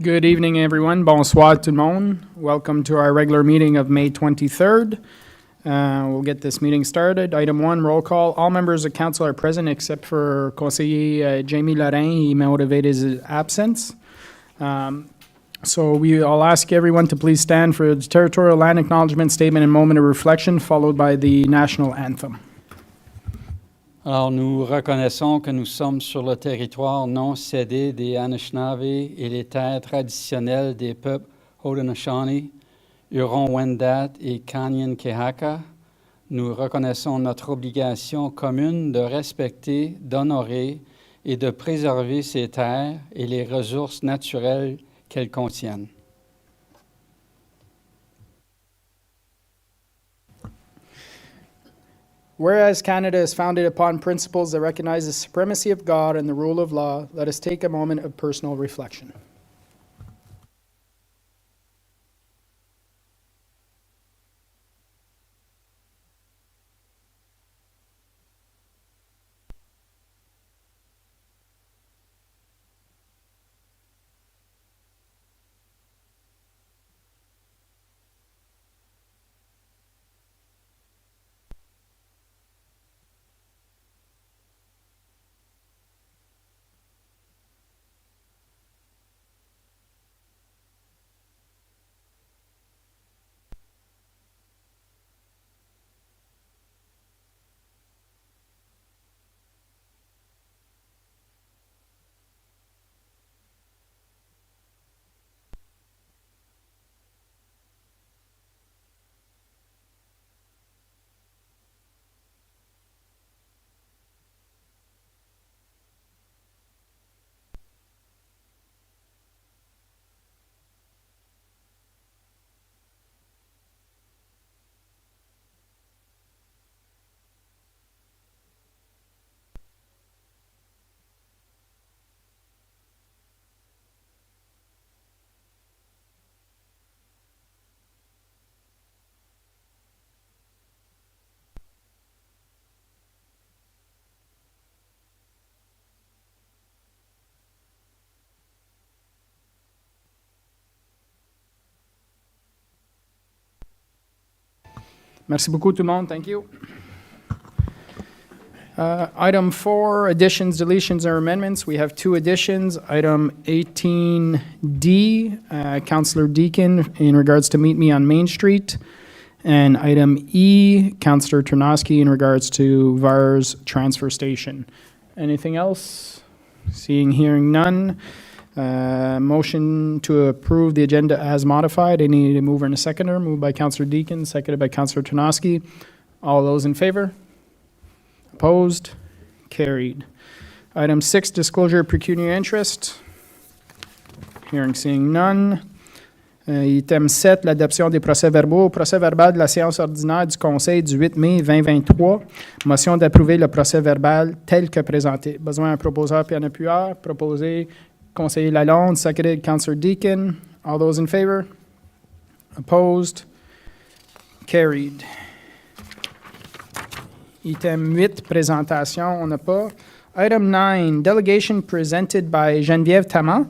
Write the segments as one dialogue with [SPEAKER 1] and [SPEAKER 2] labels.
[SPEAKER 1] Good evening, everyone. Bonsoir tout le monde. Welcome to our regular meeting of May 23rd. We'll get this meeting started. Item 1, roll call. All members of council are present except for Conseiller Jamie Lorrain. He motivated his absence. I'll ask everyone to please stand for the territorial land acknowledgement statement and moment of reflection, followed by the national anthem.
[SPEAKER 2] Alors, nous reconnaissons que nous sommes sur le territoire non cédé des Anishinaabe et les terres traditionnelles des peuples Haudenosaunee, Huron-Wendat et Kanyen-Kehaka. Nous reconnaissons notre obligation commune de respecter, d'honorer et de préserver ces terres et les ressources naturelles qu'elles contiennent.
[SPEAKER 1] Whereas Canada is founded upon principles that recognize the supremacy of God and the rule of law, let us take a moment of personal reflection. Merci beaucoup tout le monde. Thank you. Item 4, additions, deletions, or amendments. We have 2 additions. Item 18D, Councillor Deakin in regards to Meet Me on Main Street. And item E, Councillor Ternosky in regards to VAR's transfer station. Anything else? Seeing, hearing none. Motion to approve the agenda as modified. I need a mover and a seconder. Moved by Councillor Deakin, seconded by Councillor Ternosky. All those in favor? Opposed? Carried. Item 6, disclosure of pecuniary interest. Hearing, seeing none. Item 7, l'adoption des procès-verbaux. Procès-verbal de la séance ordinaire du Conseil du 8 mai 2023. Motion d'approuver le procès-verbal tel que présenté. Besoin d'un proposeur puis un appuyeur. Proposé Conseiller Lalonde, seconded Councillor Deakin. All those in favor? Opposed? Carried. Item 8, présentation, on n'a pas. Item 9, delegation presented by Geneviève Tamas.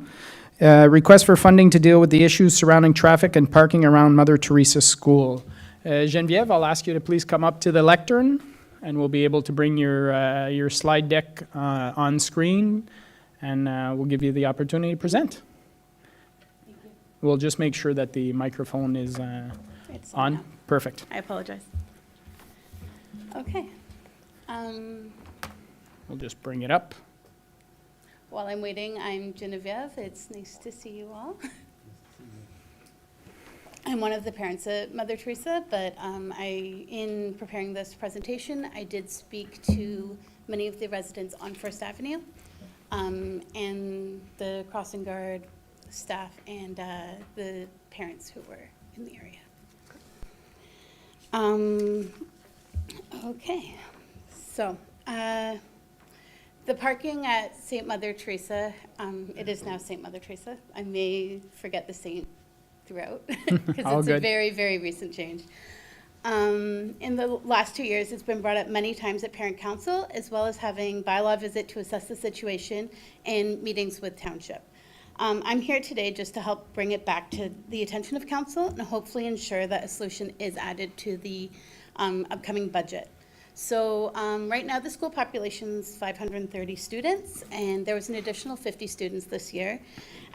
[SPEAKER 1] Request for funding to deal with the issues surrounding traffic and parking around Mother Teresa School. Geneviève, I'll ask you to please come up to the lectern, and we'll be able to bring your slide deck on screen, and we'll give you the opportunity to present.
[SPEAKER 3] Thank you.
[SPEAKER 1] We'll just make sure that the microphone is
[SPEAKER 3] It's
[SPEAKER 1] on.
[SPEAKER 3] now.
[SPEAKER 1] Perfect.
[SPEAKER 3] I apologize. Okay.
[SPEAKER 1] We'll just bring it up.
[SPEAKER 3] While I'm waiting, I'm Geneviève. It's nice to see you all. I'm one of the parents at Mother Teresa, but in preparing this presentation, I did speak to many of the residents on First Avenue and the crossing guard staff and the parents who were in the area. Okay, so the parking at St. Mother Teresa, it is now St. Mother Teresa. I may forget the saint throughout because
[SPEAKER 1] All
[SPEAKER 3] it's
[SPEAKER 1] good.
[SPEAKER 3] a very, very recent change. In the last 2 years, it's been brought up many times at Parent Council, as well as having bylaw visit to assess the situation and meetings with Township. I'm here today just to help bring it back to the attention of council and hopefully ensure that a solution is added to the upcoming budget. So right now the school population is 530 students, and there was an additional 50 students this year.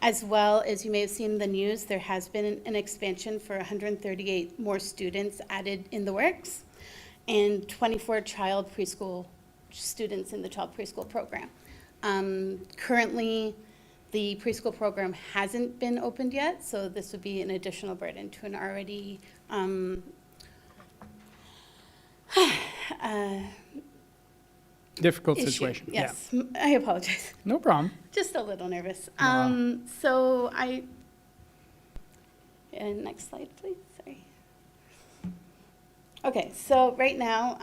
[SPEAKER 3] As well as you may have seen in the news, there has been an expansion for 138 more students added in the works, and 24 child preschool students in the child preschool program. Currently, the preschool program hasn't been opened yet, so this would be an additional burden to an already
[SPEAKER 1] Difficult
[SPEAKER 3] issue.
[SPEAKER 1] situation.
[SPEAKER 3] Yes, I apologize.
[SPEAKER 1] Yeah. No problem.
[SPEAKER 3] Just a little nervous.
[SPEAKER 1] Wow.
[SPEAKER 3] So next slide, please. Sorry. Okay, so right now,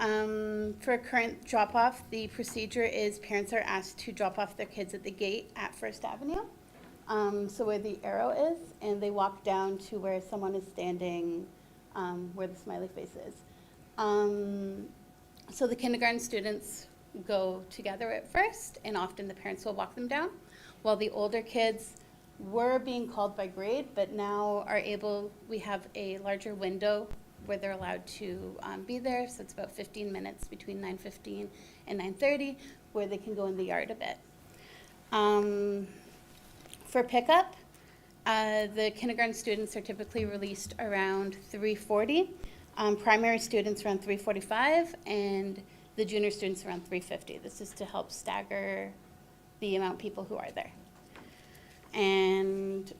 [SPEAKER 3] for a current drop-off, the procedure is parents are asked to drop off their kids at the gate at First Avenue, so where the arrow is, and they walk down to where someone is standing, where the smiley face is. So the kindergarten students go together at first, and often the parents will walk them down, while the older kids were being called by grade, but now we have a larger window where they're allowed to be there, so it's about 15 minutes between 9:15 and 9:30, where they can go in the yard a bit. For pickup, the kindergarten students are typically released around 3:40, primary students around 3:45, and the junior students around 3:50. This is to help stagger the amount of people who are there. And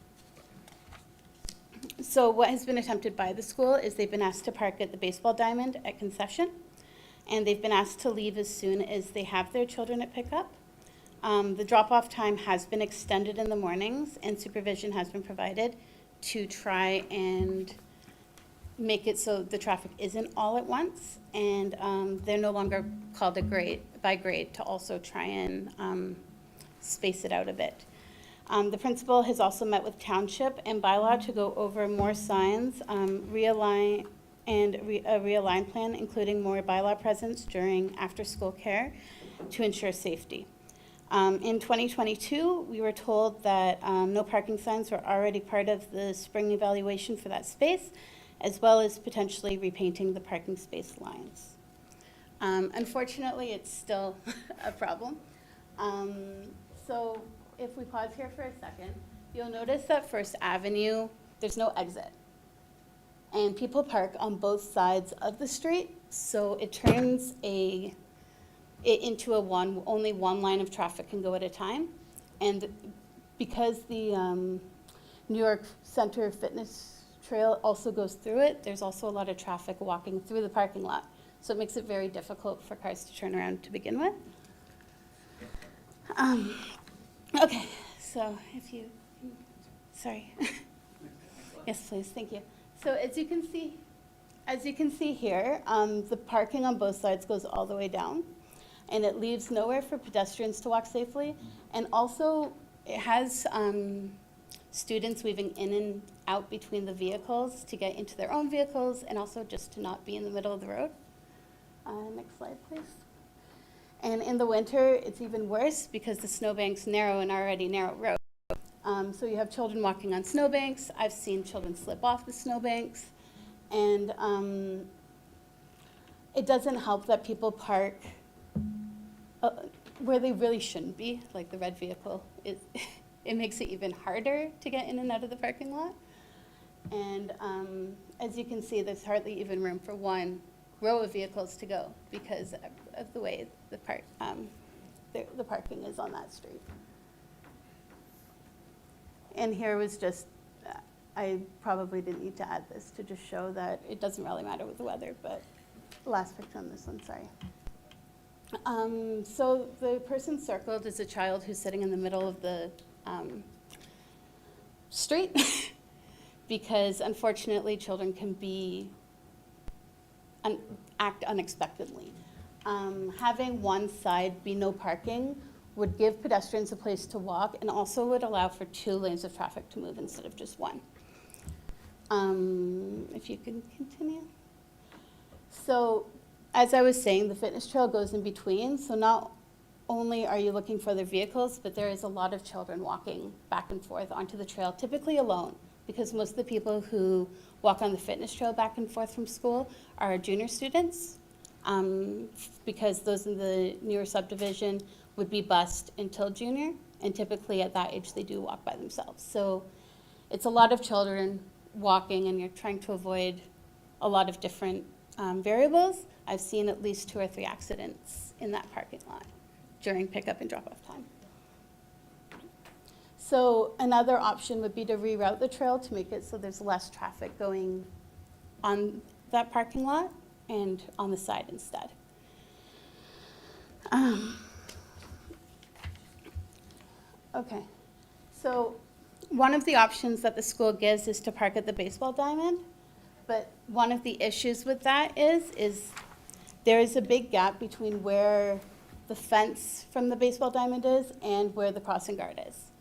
[SPEAKER 3] so what has been attempted by the school is they've been asked to park at the baseball diamond at concession, and they've been asked to leave as soon as they have their children at pickup. The drop-off time has been extended in the mornings, and supervision has been provided to try and make it so the traffic isn't all at once, and they're no longer called by grade to also try and space it out a bit. The principal has also met with Township and bylaw to go over more signs, realign plan, including more bylaw presence during after-school care to ensure safety. In 2022, we were told that no parking signs were already part of the spring evaluation for that space, as well as potentially repainting the parking space lines. Unfortunately, it's still a problem. So if we pause here for a second, you'll notice that First Avenue, there's no exit. And people park on both sides of the street, so it turns it into only one line of traffic can go at a time. And because the New York Center Fitness Trail also goes through it, there's also a lot of traffic walking through the parking lot. So it makes it very difficult for cars to turn around to begin with. Okay, so sorry. Yes, please, thank you. So as you can see here, the parking on both sides goes all the way down, and it leaves nowhere for pedestrians to walk safely. And also, it has students weaving in and out between the vehicles to get into their own vehicles, and also just to not be in the middle of the road. Next slide, please. And in the winter, it's even worse because the snowbank's narrow and already narrow road. So you have children walking on snowbanks. I've seen children slip off the snowbanks. And it doesn't help that people park where they really shouldn't be, like the red vehicle. It makes it even harder to get in and out of the parking lot. And as you can see, there's hardly even room for one row of vehicles to go because of the way the parking is on that street. And here was just, I probably didn't need to add this to just show that it doesn't really matter with the weather, but last picture on this one, sorry. So the person circled is a child who's sitting in the middle of the street because unfortunately children can act unexpectedly. Having one side be no parking would give pedestrians a place to walk and also would allow for 2 lanes of traffic to move instead of just one. If you can continue. So as I was saying, the fitness trail goes in between, so not only are you looking for their vehicles, but there is a lot of children walking back and forth onto the trail, typically alone, because most of the people who walk on the fitness trail back and forth from school are junior students, because those in the newer subdivision would be bused until junior, and typically at that age they do walk by themselves. So it's a lot of children walking, and you're trying to avoid a lot of different variables. I've seen at least 2 or 3 accidents in that parking lot during pickup and drop-off time. So another option would be to reroute the trail to make it so there's less traffic going on that parking lot and on the side instead. Okay, so one of the options that the school gives is to park at the baseball diamond, but one of the issues with that is there is a big gap between where the fence from the baseball diamond is and where the crossing guard is.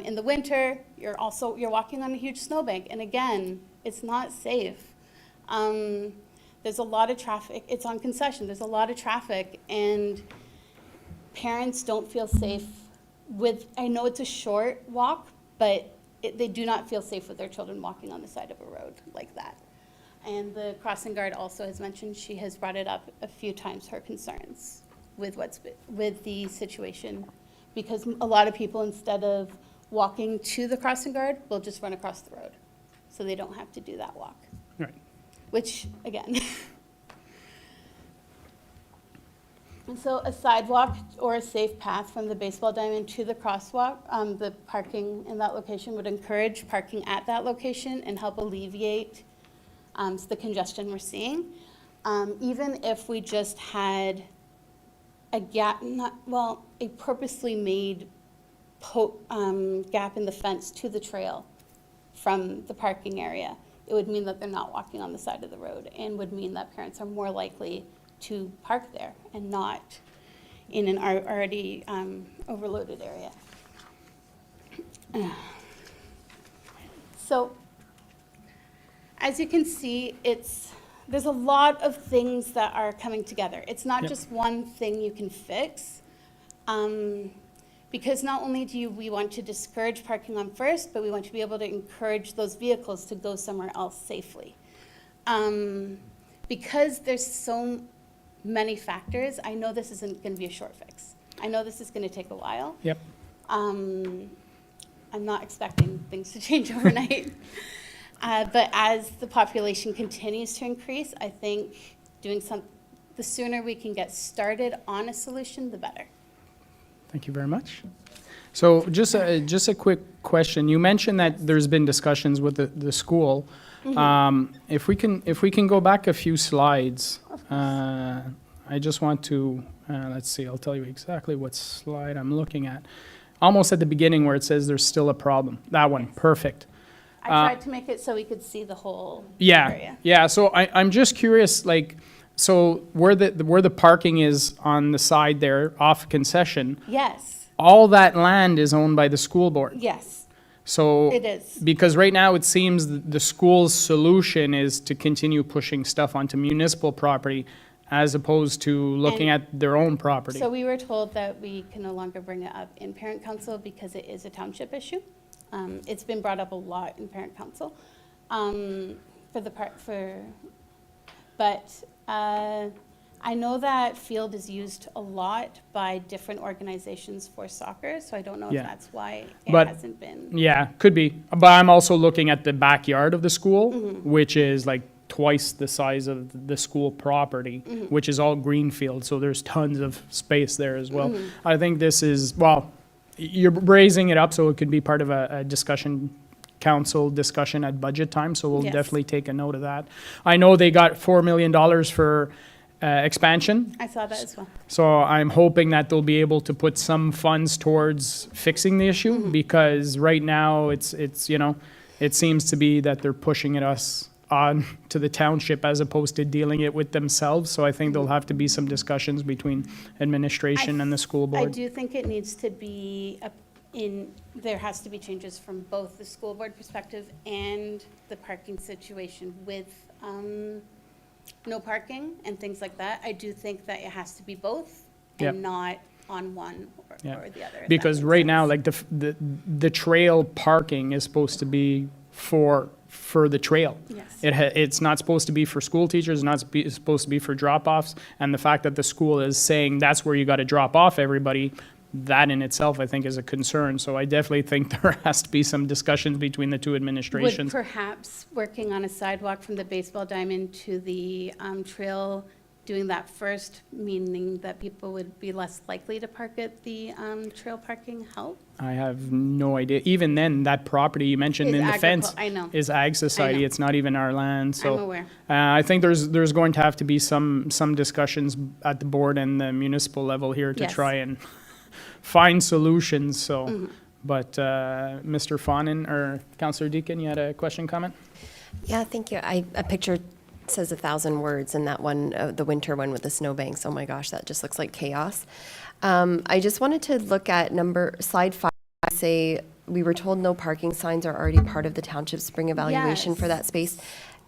[SPEAKER 3] In the winter, you're walking on a huge snowbank, and again, it's not safe. There's a lot of traffic. It's on concession. There's a lot of traffic, and parents don't feel safe with, I know it's a short walk, but they do not feel safe with their children walking on the side of a road like that. And the crossing guard also has mentioned, she has brought it up a few times, her concerns with the situation, because a lot of people, instead of walking to the crossing guard, will just run across the road, so they don't have to do that walk.
[SPEAKER 1] Right.
[SPEAKER 3] Which, again, and so a sidewalk or a safe path from the baseball diamond to the crosswalk, the parking in that location would encourage parking at that location and help alleviate the congestion we're seeing. Even if we just had a gap, a purposely made gap in the fence to the trail from the parking area, it would mean that they're not walking on the side of the road, and would mean that parents are more likely to park there and not in an already overloaded area. So, as you can see, there's a lot of things that are coming together. It's not just one thing you can fix, because not only do we want to discourage parking on First, but we want to be able to encourage those vehicles to go somewhere else safely. Because there's so many factors, I know this isn't going to be a short fix. I know this is going to take a while.
[SPEAKER 1] Yep.
[SPEAKER 3] I'm not expecting things to change overnight. But as the population continues to increase, I think the sooner we can get started on a solution, the better.
[SPEAKER 1] Thank you very much. So just a quick question. You mentioned that there's been discussions with the school.
[SPEAKER 3] Mm-hmm.
[SPEAKER 1] If we can go back a few slides, I just want to, let's see, I'll tell you exactly what slide I'm looking at. Almost at the beginning where it says there's still a problem. That one, perfect.
[SPEAKER 3] I tried to make it so we could see the whole area.
[SPEAKER 1] Yeah, so I'm just curious, like, so where the parking is on the side there, off concession,
[SPEAKER 3] Yes,
[SPEAKER 1] all that land is owned by the school board.
[SPEAKER 3] yes,
[SPEAKER 1] So,
[SPEAKER 3] it is.
[SPEAKER 1] because right now it seems the school's solution is to continue pushing stuff onto municipal property as opposed to looking
[SPEAKER 3] And
[SPEAKER 1] at their own property.
[SPEAKER 3] So we were told that we can no longer bring it up in parent council because it is a township issue. It's been brought up a lot in parent council but I know that field is used a lot by different organizations for soccer, so I don't know if
[SPEAKER 1] Yeah.
[SPEAKER 3] that's why it
[SPEAKER 1] But-
[SPEAKER 3] hasn't been.
[SPEAKER 1] Yeah, could be. But I'm also looking at the backyard of the school,
[SPEAKER 3] Mm-hmm.
[SPEAKER 1] which is like twice the size of the school property,
[SPEAKER 3] Mm-hmm.
[SPEAKER 1] which is all greenfield, so there's tons of space there as well.
[SPEAKER 3] Mm-hmm.
[SPEAKER 1] I think this is, well, you're raising it up so it could be part of a discussion, council discussion at budget time, so we'll
[SPEAKER 3] Yes.
[SPEAKER 1] definitely take a note of that. I know they got $4 million for expansion,
[SPEAKER 3] I saw that as well.
[SPEAKER 1] so I'm hoping that they'll be able to put some funds towards fixing the issue, because right now it's it seems to be that they're pushing us on to the township as opposed to dealing it with themselves. So I think there'll have to be some discussions between administration and the school
[SPEAKER 3] I
[SPEAKER 1] board.
[SPEAKER 3] do think it needs to be there has to be changes from both the school board perspective and the parking situation with no parking and things like that. I do think that it has to be both
[SPEAKER 1] Yep.
[SPEAKER 3] and not on one
[SPEAKER 1] Yeah.
[SPEAKER 3] or the other. if that
[SPEAKER 1] Because
[SPEAKER 3] makes
[SPEAKER 1] right now,
[SPEAKER 3] sense.
[SPEAKER 1] like the trail parking is supposed to be for the trail.
[SPEAKER 3] Yes.
[SPEAKER 1] It's not supposed to be for school teachers, it's supposed to be for drop-offs. And the fact that the school is saying that's where you got to drop off everybody, that in itself, I think, is a concern. So I definitely think there has to be some discussions between the two
[SPEAKER 3] Would
[SPEAKER 1] administrations.
[SPEAKER 3] perhaps working on a sidewalk from the baseball diamond to the trail, doing that first, meaning that people would be less likely to park at the trail parking help?
[SPEAKER 1] I have no idea. Even then, that property you mentioned
[SPEAKER 3] Is
[SPEAKER 1] in the fence
[SPEAKER 3] I know,
[SPEAKER 1] is Ag Society.
[SPEAKER 3] know.
[SPEAKER 1] It's not even our land,
[SPEAKER 3] I'm
[SPEAKER 1] so.
[SPEAKER 3] aware.
[SPEAKER 1] I think there's going to have to be some discussions at the board and the municipal level here to
[SPEAKER 3] Yes.
[SPEAKER 1] try and find solutions, so.
[SPEAKER 3] Mm-hmm.
[SPEAKER 1] But, Mr. Fawnin, or Councillor Deacon, you had a question, comment?
[SPEAKER 4] Yeah, thank you. A picture says 1,000 words, and that one, the winter one with the snowbanks, oh my gosh, that just looks like chaos. I just wanted to look at slide 5, say, we were told no parking signs are already part of the township spring evaluation for
[SPEAKER 3] Yes.
[SPEAKER 4] that space.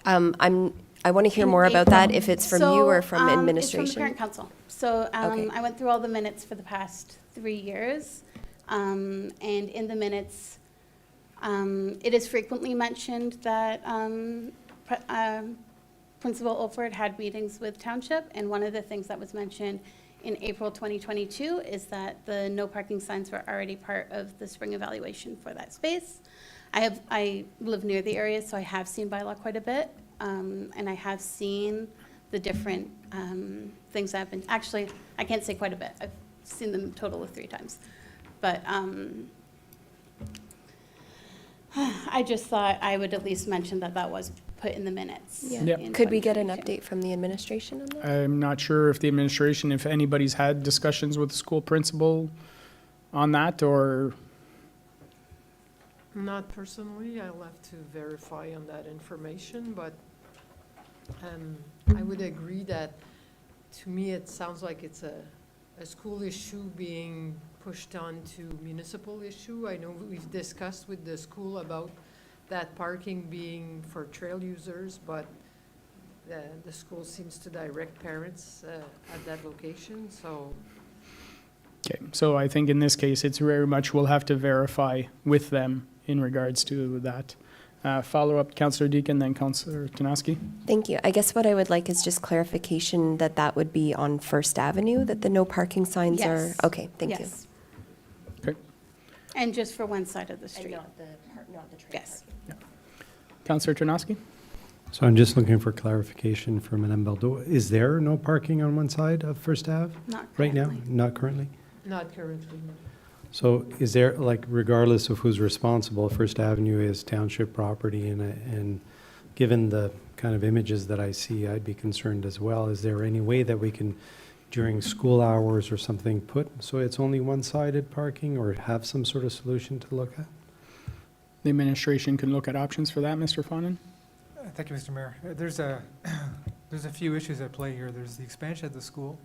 [SPEAKER 4] I want to hear
[SPEAKER 3] In
[SPEAKER 4] more about that,
[SPEAKER 3] April.
[SPEAKER 4] if it's from you or from
[SPEAKER 3] So, It's from the
[SPEAKER 4] administration.
[SPEAKER 3] parent council. So
[SPEAKER 4] Okay.
[SPEAKER 3] I went through all the minutes for the past 3 years. And in the minutes, it is frequently mentioned that Principal Olford had meetings with Township. And one of the things that was mentioned in April 2022 is that the no parking signs were already part of the spring evaluation for that space. I live near the area, so I have seen bylaw quite a bit. And I have seen the different things that have been, actually, I can't say quite a bit. I've seen them a total of 3 times. But I just thought I would at least mention that that was put in the minutes.
[SPEAKER 4] Yeah.
[SPEAKER 1] Yep.
[SPEAKER 3] in
[SPEAKER 4] Could we get an
[SPEAKER 3] 2022.
[SPEAKER 4] update from the administration on that?
[SPEAKER 1] I'm not sure if the administration, if anybody's had discussions with the school principal on that, or,
[SPEAKER 5] Not personally, I'll have to verify on that information, but I would agree that, to me, it sounds like it's a school issue being pushed on to municipal issue. I know we've discussed with the school about that parking being for trail users, but the school seems to direct parents at that location, so.
[SPEAKER 1] okay. So I think in this case, it's very much, we'll have to verify with them in regards to that. Follow-up, Councillor Deacon, then Councillor Tanoski.
[SPEAKER 4] Thank you. I guess what I would like is just clarification that that would be on First Avenue, that the no parking signs are?
[SPEAKER 3] Yes.
[SPEAKER 4] Okay, thank you.
[SPEAKER 3] Yes.
[SPEAKER 1] Okay.
[SPEAKER 3] And just for one side of the street.
[SPEAKER 4] not the trail
[SPEAKER 3] Yes.
[SPEAKER 1] Councillor Tanoski?
[SPEAKER 6] So I'm just looking for clarification from Madame Baldo. Is there no parking on one side of First Ave
[SPEAKER 3] Not
[SPEAKER 6] right now?
[SPEAKER 3] currently.
[SPEAKER 6] Not currently?
[SPEAKER 5] Not currently, no.
[SPEAKER 6] So is there, like, regardless of who's responsible, First Avenue is township property, and given the kind of images that I see, I'd be concerned as well. Is there any way that we can, during school hours or something, so it's only one-sided parking, or have some sort of solution to look at?
[SPEAKER 1] The administration can look at options for that, Mr. Fawnin?
[SPEAKER 7] Thank you, Mr. Mayor. There's a few issues at play here. There's the expansion of the school,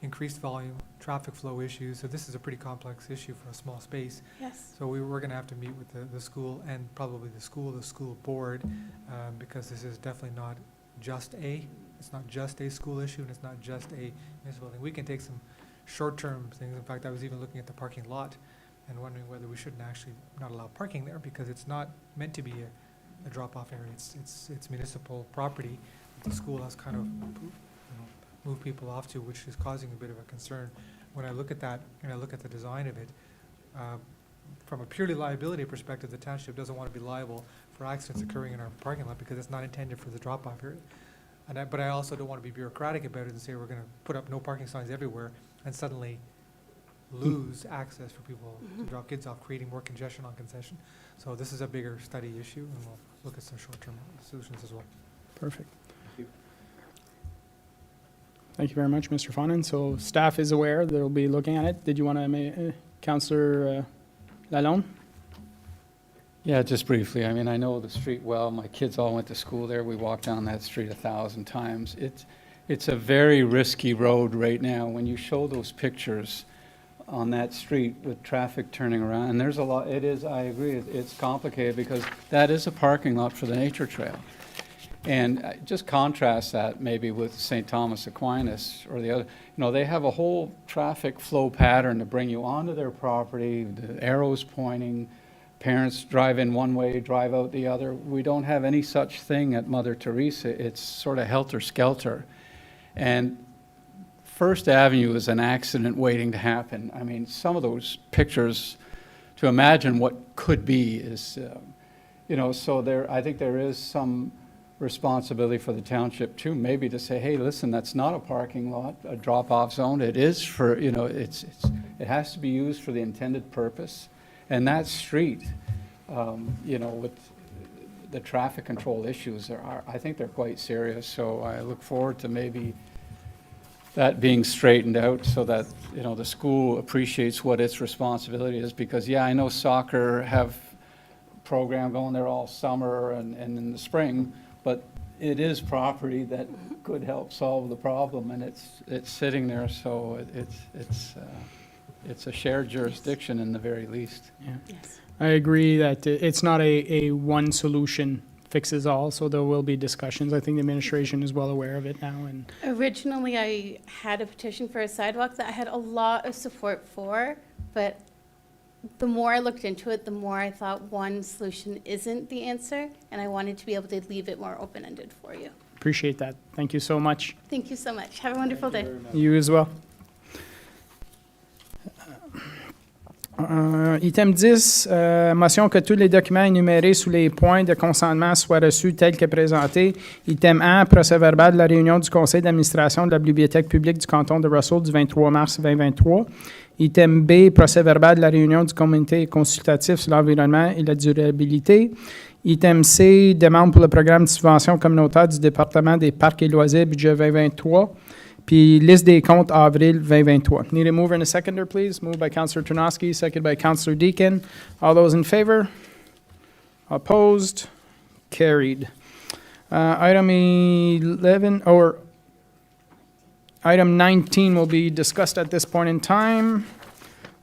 [SPEAKER 7] increased volume, traffic flow issues. So this is a pretty complex issue for a small space.
[SPEAKER 3] Yes.
[SPEAKER 7] So we're going to have to meet with the school and probably the school board, because this is definitely not it's not just a school issue, and it's not just a municipal thing. We can take some short-term things. In fact, I was even looking at the parking lot and wondering whether we shouldn't actually not allow parking there, because it's not meant to be a drop-off area. It's municipal property that the school has kind of moved people off to, which is causing a bit of a concern. When I look at that and I look at the design of it, from a purely liability perspective, the township doesn't want to be liable for accidents occurring in our parking lot, because it's not intended for the drop-off area. But I also don't want to be bureaucratic about it and say we're going to put up no parking signs everywhere and suddenly lose access for people to drop kids off, creating more congestion on concession. So this is a bigger study issue, and we'll look at some short-term solutions as well.
[SPEAKER 1] Perfect. Thank you very much, Mr. Fawnin. So staff is aware, they'll be looking at it. Did you want to, Councillor Lalonde?
[SPEAKER 2] Yeah, just briefly. I mean, I know the street well. My kids all went to school there. We walked down that street 1,000 times. It's a very risky road right now. When you show those pictures on that street with traffic turning around, and there's a lot, I agree, it's complicated, because that is a parking lot for the nature trail. And just contrast that maybe with St. Thomas Aquinas or the other. They have a whole traffic flow pattern to bring you onto their property, the arrows pointing, parents drive in one way, drive out the other. We don't have any such thing at Mother Teresa. It's sort of helter-skelter. And First Avenue is an accident waiting to happen. I mean, some of those pictures, to imagine what could be is, so I think there is some responsibility for the township too, maybe to say, hey, listen, that's not a parking lot, a drop-off zone. It is for, it has to be used for the intended purpose. And that street, with the traffic control issues, I think they're quite serious. So I look forward to maybe that being straightened out so that, the school appreciates what its responsibility is. Because, I know soccer have a program going there all summer and in the spring, but it is property that could help solve the problem, and it's sitting there, so it's a shared jurisdiction in the very least.
[SPEAKER 1] Yeah.
[SPEAKER 3] Yes.
[SPEAKER 1] I agree that it's not a one solution fixes all, so there will be discussions. I think the administration is well aware of it now. And
[SPEAKER 3] Originally, I had a petition for a sidewalk that I had a lot of support for, but the more I looked into it, the more I thought one solution isn't the answer, and I wanted to be able to leave it more open-ended for you.
[SPEAKER 1] appreciate that. Thank you so much.
[SPEAKER 3] Thank you so much. Have a wonderful day.
[SPEAKER 1] You as well. Item 10, motion que tous les documents énumérés sous les points de consentement soient reçus tels que présentés. Item 1, procès-verbal de la réunion du conseil d'administration de la bibliothèque publique du canton de Russell du 23 mars 2023. Item B, procès-verbal de la réunion du comité consultatif sur l'environnement et la durabilité. Item C, demande pour le programme de subvention communautaire du département des parcs et loisirs, budget 2023. Puis liste des comptes avril 2023. Need a mover and a seconder, please. Moved by Councillor Tarnowski, seconded by Councillor Deakin. All those in favor? Opposed? Carried. Item 19 will be discussed at this point in time.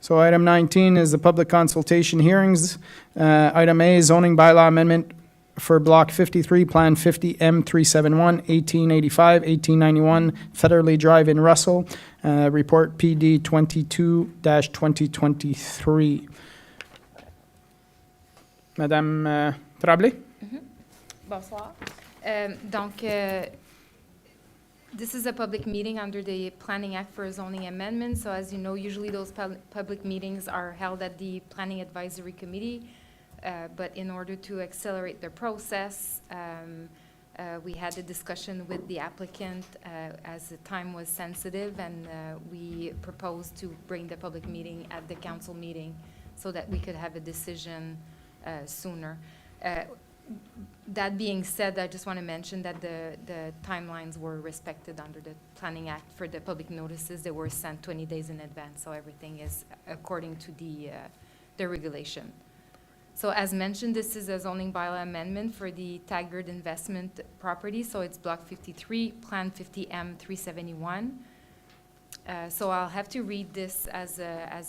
[SPEAKER 1] So item 19 is the public consultation hearings. Item A, zoning bylaw amendment for Block 53, Plan 50M 371, 1885, 1891, Federally Drive in Russell, Report PD 22-2023. Madame Tremblay?
[SPEAKER 8] Bonsoir. This is a public meeting under the Planning Act for a zoning amendment. So as you know, usually those public meetings are held at the Planning Advisory Committee. But in order to accelerate the process, we had a discussion with the applicant as the time was sensitive, and we proposed to bring the public meeting at the council meeting so that we could have a decision sooner. That being said, I just want to mention that the timelines were respected under the Planning Act for the public notices. They were sent 20 days in advance, so everything is according to the regulation. So as mentioned, this is a zoning bylaw amendment for the Taggart Investment property. So it's Block 53, Plan 50M 371. So I'll have to read this as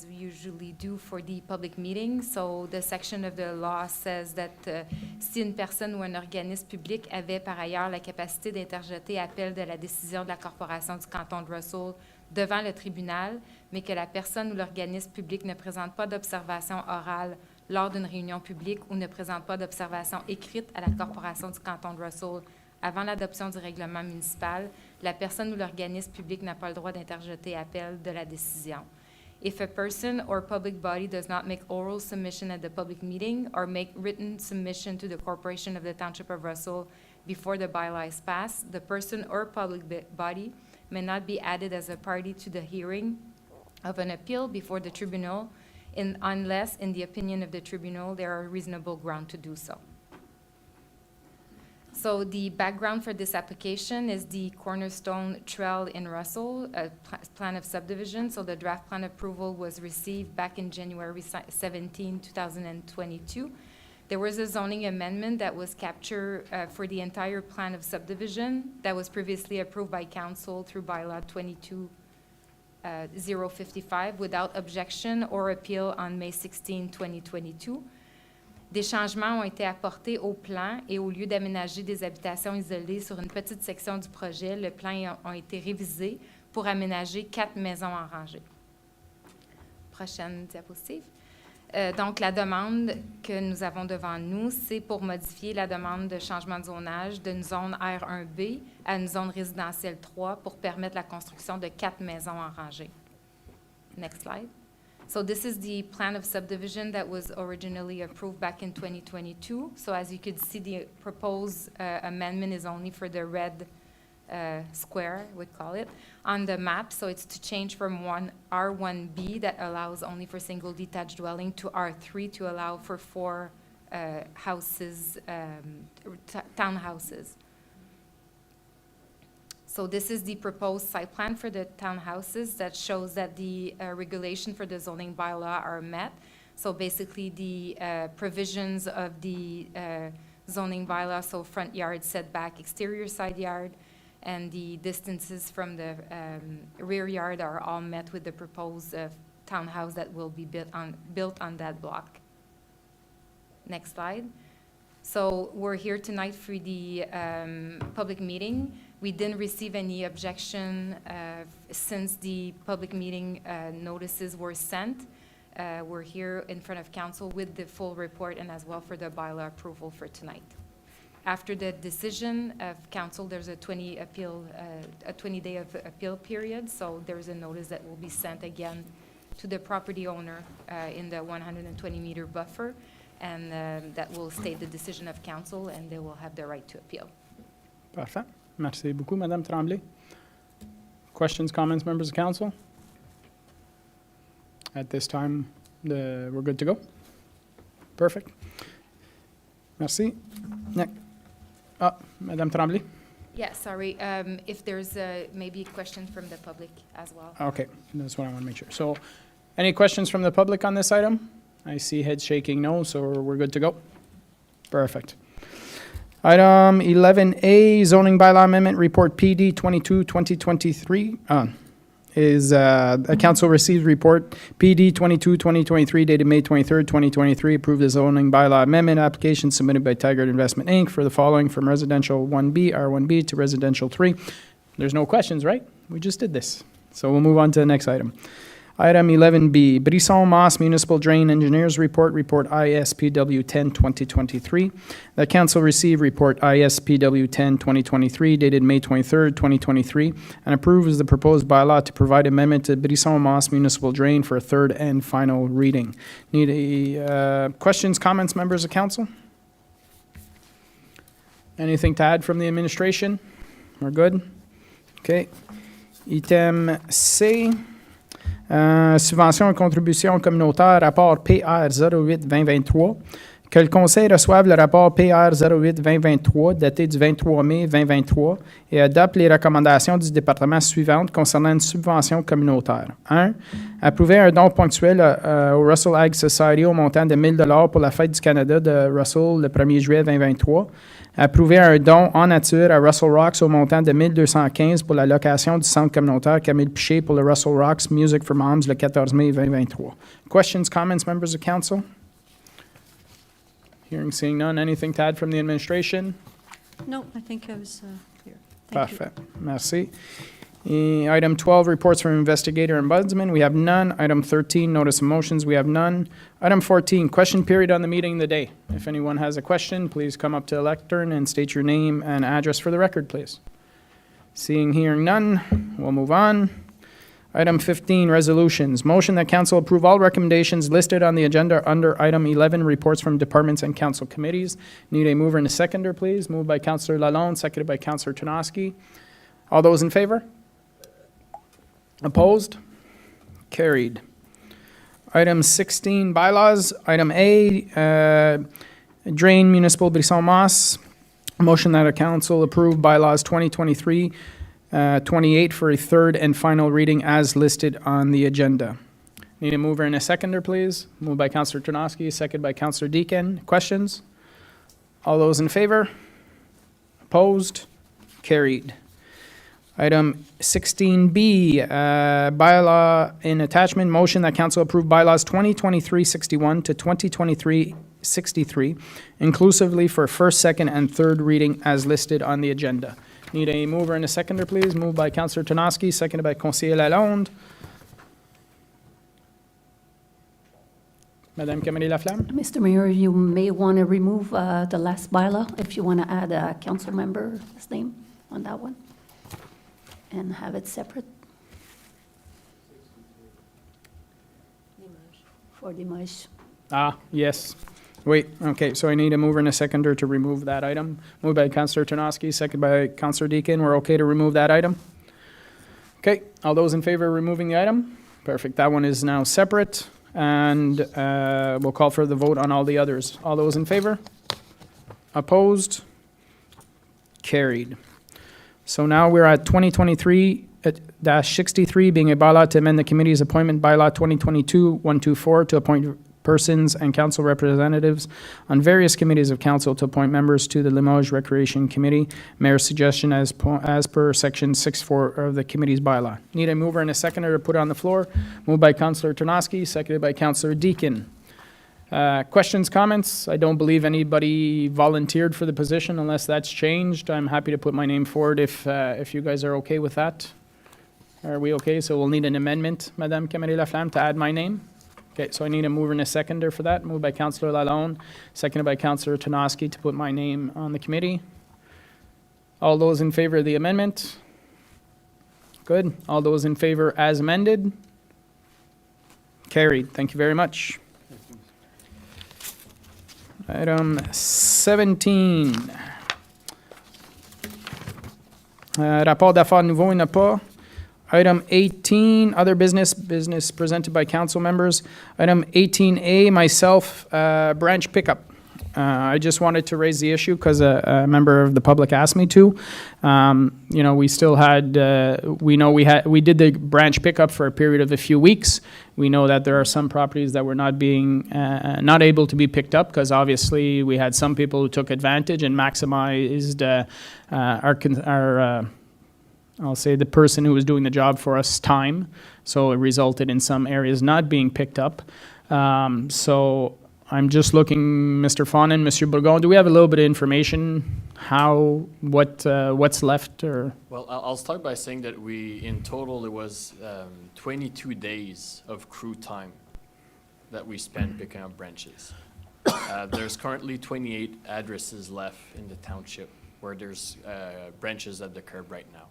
[SPEAKER 8] we usually do for the public meeting. So the section of the law says that si une personne ou un organisme public avait par ailleurs la capacité d'interjeter appel de la décision de la corporation du canton de Russell devant le tribunal, mais que la personne ou l'organisme public ne présente pas d'observation orale lors d'une réunion publique ou ne présente pas d'observation écrite à la corporation du canton de Russell avant l'adoption du règlement municipal, la personne ou l'organisme public n'a pas le droit d'interjeter appel de la décision. If a person or public body does not make oral submission at the public meeting or make written submission to the corporation of the Township of Russell before the bylaw is passed, the person or public body may not be added as a party to the hearing of an appeal before the tribunal unless, in the opinion of the tribunal, there are reasonable grounds to do so. So the background for this application is the Cornerstone Trail in Russell, a plan of subdivision. So the draft plan approval was received back in January 17, 2022. There was a zoning amendment that was captured for the entire plan of subdivision that was previously approved by council through bylaw 22-055 without objection or appeal on May 16, 2022. Des changements ont été apportés au plan et au lieu d'aménager des habitations isolées sur une petite section du projet, le plan a été révisé pour aménager 4 maisons en rangée. Prochaine diapositive. Donc, la demande que nous avons devant nous, c'est pour modifier la demande de changement de zonage d'une zone R1B à une zone résidentielle 3 pour permettre la construction de 4 maisons en rangée. Next slide. So this is the plan of subdivision that was originally approved back in 2022. So as you could see, the proposed amendment is only for the red square, we call it, on the map. So it's to change from R1B that allows only for single detached dwelling to R3 to allow for 4 houses, townhouses. So this is the proposed site plan for the townhouses that shows that the regulation for the zoning bylaw are met. So basically the provisions of the zoning bylaw, so front yard setback, exterior side yard, and the distances from the rear yard are all met with the proposed townhouse that will be built on that block. Next slide. So we're here tonight for the public meeting. We didn't receive any objection since the public meeting notices were sent. We're here in front of council with the full report and as well for the bylaw approval for tonight. After the decision of council, there's a 20-day appeal period, so there's a notice that will be sent again to the property owner in the 120-meter buffer, and that will state the decision of council, and they will have the right to appeal.
[SPEAKER 1] Parfait. Merci beaucoup, Madame Tremblay. Questions, comments, members of council? At this time, we're good to go? Perfect. Merci. Madame Tremblay?
[SPEAKER 8] Yeah, sorry, if there's maybe a question from the public as well.
[SPEAKER 1] Okay, that's what I want to make sure. So, any questions from the public on this item? I see heads shaking no, so we're good to go? Perfect. Item 11A, zoning bylaw amendment report PD 22-2023 is a council received report PD 22-2023 dated May 23rd, 2023, approved the zoning bylaw amendment application submitted by Tigard Investment Inc. for the following from residential 1B, R1B to residential 3. There's no questions, right? We just did this. So we'll move on to the next item. Item 11B, Brisson Moss Municipal Drain Engineers Report, Report ISPW 10-2023. The council received Report ISPW 10-2023 dated May 23rd, 2023, and approves the proposed bylaw to provide amendment to Brisson Moss Municipal Drain for a third and final reading. Need a questions, comments, members of council? Anything to add from the administration? We're good? Okay. Item C. Subvention et contribution communautaire, rapport PR 08-2023, que le Conseil reçoive le rapport PR 08-2023 daté du 23 mai 2023 et adopte les recommandations du département suivantes concernant une subvention communautaire. 1. Approuver un don ponctuel au Russell Ag Society au montant de 1 000 pour la Fête du Canada de Russell le 1er juillet 2023. Approuver un don en nature à Russell Rocks au montant de 1 215 pour la location du centre communautaire Camille Piché pour le Russell Rocks Music for Moms le 14 mai 2023. Questions, comments, members of council? Hearing, seeing none. Anything to add from the administration?
[SPEAKER 9] No, I think I was clear. Thank you.
[SPEAKER 1] Parfait. Merci. Item 12, reports from investigator and ombudsman. We have none. Item 13, notice of motions. We have none. Item 14, question period on the meeting of the day. If anyone has a question, please come up to the lectern and state your name and address for the record, please. Seeing, hearing none, we'll move on. Item 15, resolutions. Motion that council approve all recommendations listed on the agenda under item 11, reports from departments and council committees. Need a mover and a seconder, please. Moved by Councillor Lalonde, seconded by Councillor Tarnowski. All those in favor? Opposed? Carried. Item 16, bylaws. Item A, drain municipal Brisson Moss. Motion that a council approve bylaws 2023 28 for a third and final reading as listed on the agenda. Need a mover and a seconder, please. Moved by Councillor Tarnowski, seconded by Councillor Deakin. Questions? All those in favor? Opposed? Carried. Item 16B, bylaw in attachment, motion that council approve bylaws 2023-61 to 2023 63, inclusively for first, second, and third reading as listed on the agenda. Need a mover and a seconder, please. Moved by Councillor Tonoski, seconded by Conseiller Lalonde. Madame Camille Laflamme?
[SPEAKER 9] Mr. Mayor, you may want to remove the last bylaw if you want to add a council member's name on that one and have it separate. For Dimash.
[SPEAKER 1] Yes. Wait, okay, so I need a mover and a seconder to remove that item. Moved by Councillor Tonoski, second by Councillor Deakin. We're okay to remove that item? Okay, all those in favor of removing the item? Perfect, that one is now separate, and we'll call for the vote on all the others. All those in favor? Opposed? Carried. So now we're at 2023-63, being a bylaw to amend the committee's appointment bylaw 2022-124 to appoint persons and council representatives on various committees of council to appoint members to the Limoges Recreation Committee. Mayor's suggestion as per section 6.4 of the committee's bylaw. Need a mover and a seconder to put it on the floor. Moved by Councillor Tonoski, seconded by Councillor Deakin. Questions, comments? I don't believe anybody volunteered for the position unless that's changed. I'm happy to put my name forward if you guys are okay with that. Are we okay? So we'll need an amendment, Madame Camille Laflamme, to add my name. Okay, so I need a mover and a seconder for that. Moved by Councillor Lalonde, seconded by Councillor Tonoski to put my name on the committee. All those in favor of the amendment? Good. All those in favor as amended? Carried. Thank you very much. Item 17. Rapport d'affaires nouveau, il n'y en a pas. Item 18, other business presented by council members. Item 18A, myself, branch pickup. I just wanted to raise the issue because a member of the public asked me to. You know, we still had, we did the branch pickup for a period of a few weeks. We know that there are some properties that were not able to be picked up because obviously we had some people who took advantage and maximized I'll say the person who was doing the job for us time. So it resulted in some areas not being picked up. So I'm just looking, Mr. Fawnin, Monsieur Bourgon, do we have a little bit of information what's left or?
[SPEAKER 10] Well, I'll start by saying that in total, it was 22 days of crew time that we spent picking up branches. There's currently 28 addresses left in the township where there's branches at the curb right now,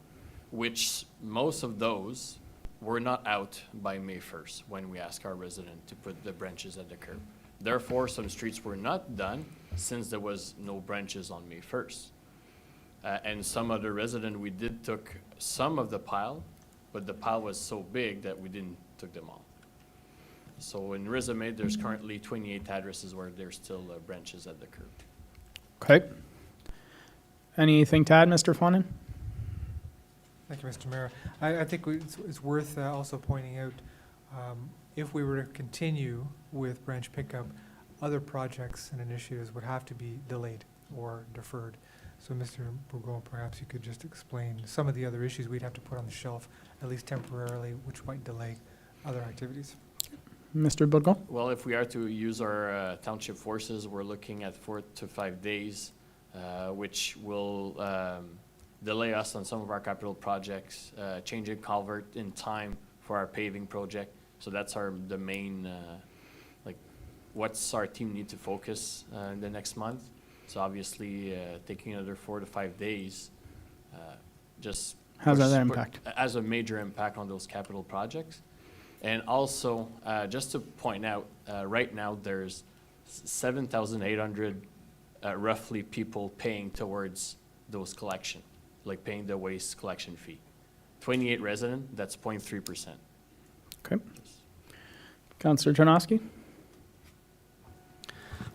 [SPEAKER 10] which most of those were not out by May 1st when we asked our resident to put the branches at the curb. Therefore, some streets were not done since there was no branches on May 1st. And some other resident, we did took some of the pile, but the pile was so big that we didn't took them all. So in resume, there's currently 28 addresses where there's still branches at the curb.
[SPEAKER 1] Okay. Anything to add, Mr. Fawnin?
[SPEAKER 7] Thank you, Mr. Mayor. I think it's worth also pointing out, if we were to continue with branch pickup, other projects and initiatives would have to be delayed or deferred. So Mr. Bourgon, perhaps you could just explain some of the other issues we'd have to put on the shelf, at least temporarily, which might delay other activities.
[SPEAKER 1] Mr. Bourgon?
[SPEAKER 10] Well, if we are to use our township forces, we're looking at 4 to 5 days, which will delay us on some of our capital projects, changing culvert in time for our paving project. So that's the main, what's our team need to focus in the next month. So obviously, taking another 4 to 5 days, just
[SPEAKER 1] has that impact?
[SPEAKER 10] Has a major impact on those capital projects. And also, just to point out, right now there's 7,800 roughly people paying towards those collection, like paying the waste collection fee. 28 resident, that's 0.3%.
[SPEAKER 1] Okay. Councillor Tarnowski?